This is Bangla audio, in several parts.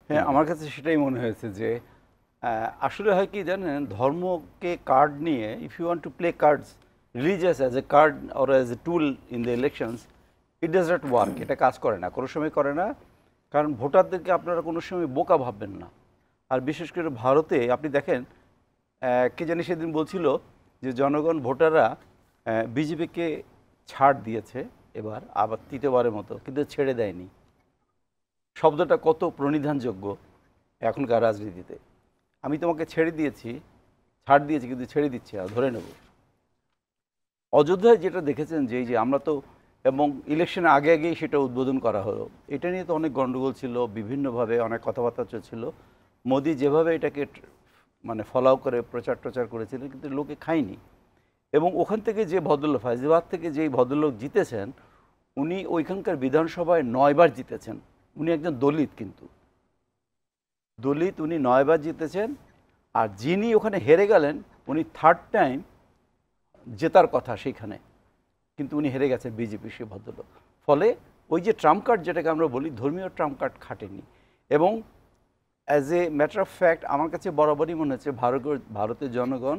হ্যাঁ, আমার কাছে সেটাই মনে হয়েছে যে আসলে হয় কি জানেন, ধর্মকে কার্ড নিয়ে, if you want to play cards religious as a card or as a tool in the elections, it does not work. এটা কাজ করে না, কোনো সময় করে না। কারণ ভোটারদেরকে আপনারা কোনো সময় বোকা ভাববেন না। আর বিশেষ করে ভারতে আপনি দেখেন, কে জানি সেদিন বলছিল যে জনগণ ভোটাররা বিজেপিকে ছাড় দিয়েছে এবার আবার তৃতীয়বারের মতো, কিন্তু ছেড়ে দেয়নি। শব্দটা কত প্রণিধানযোগ্য এখনকার রাজনীতিতে। আমি তোমাকে ছেড়ে দিয়েছি, ছাড় দিয়েছি, কিন্তু ছেড়ে দিচ্ছি আর ধরে নেব। অযোধ্যায় যেটা দেখেছেন যে এই যে আমরা তো, এবং ইলেকশনের আগে আগেই সেটা উদ্বোধন করা হলো, এটা নিয়ে তো অনেক গণ্ডগোল ছিল, বিভিন্নভাবে অনেক কথাবার্তা চলছিল। মোদি যেভাবে এটাকে মানে ফলাও করে প্রচার টচার করেছিলেন, কিন্তু লোকে খায়নি। এবং ওখান থেকে যে ভদ্রলোক, ফাইজাবাদ থেকে যেই ভদ্রলোক জিতেছেন, উনি ওইখানকার বিধানসভায় 9বার জিতেছেন। উনি একজন দলিত, কিন্তু দলিত, উনি 9বার জিতেছেন। আর যিনি ওখানে হেরে গেলেন, উনি থার্ড টাইম জেতার কথা সেইখানে, কিন্তু উনি হেরে গেছেন বিজেপি, সে ভদ্রলোক। ফলে ওই যে ট্রাম্প কার্ড যেটাকে আমরা বলি, ধর্মীয় ট্রাম্প কার্ড খাটেনি। এবং as a matter of fact আমার কাছে বরাবরই মনে হচ্ছে ভারতের জনগণ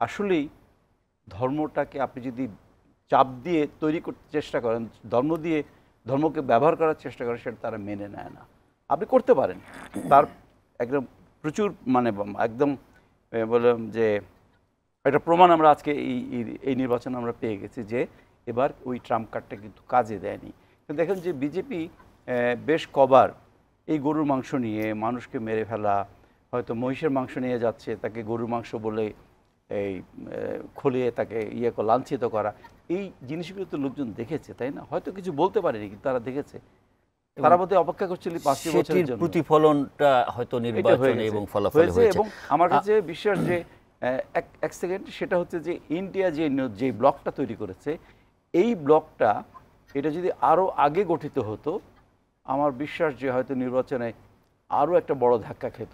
আসলেই ধর্মটাকে আপনি যদি চাপ দিয়ে তৈরি করতে চেষ্টা করেন, ধর্মকে ব্যবহার করার চেষ্টা করেন, সেটা তারা মেনে নেয় না। আপনি করতে পারেন, তার একদম প্রচুর মানে একদম বললাম যে একটা প্রমাণ আমরা আজকে এই নির্বাচনে আমরা পেয়ে গেছি যে এবার ওই ট্রাম্প কার্ডটা কিন্তু কাজে দেয়নি। কিন্তু দেখেন যে বিজেপি বেশ কবার এই গরুর মাংস নিয়ে মানুষকে মেরে ফেলা, হয়তো মহিষের মাংস নিয়ে যাচ্ছে, তাকে গরুর মাংস বলে এই খুলিয়ে তাকে লাঞ্ছিত করা, এই জিনিসগুলো তো লোকজন দেখেছে, তাই না? হয়তো কিছু বলতে পারেনি, কিন্তু তারা দেখেছে। তারা বোধহয় অপেক্ষা করছিল 5টি বছরের জন্য, প্রতিফলনটা হয়তো নির্বাচনে এবং ফলাফলে হয়েছে। এবং আমার কাছে বিশ্বাস যে এক সেকেন্ড, সেটা হচ্ছে যে ইন্ডিয়া যে ব্লকটা তৈরি করেছে, এই ব্লকটা এটা যদি আরও আগে গঠিত হতো, আমার বিশ্বাস যে হয়তো নির্বাচনে আরও একটা বড় ধাক্কা খেত।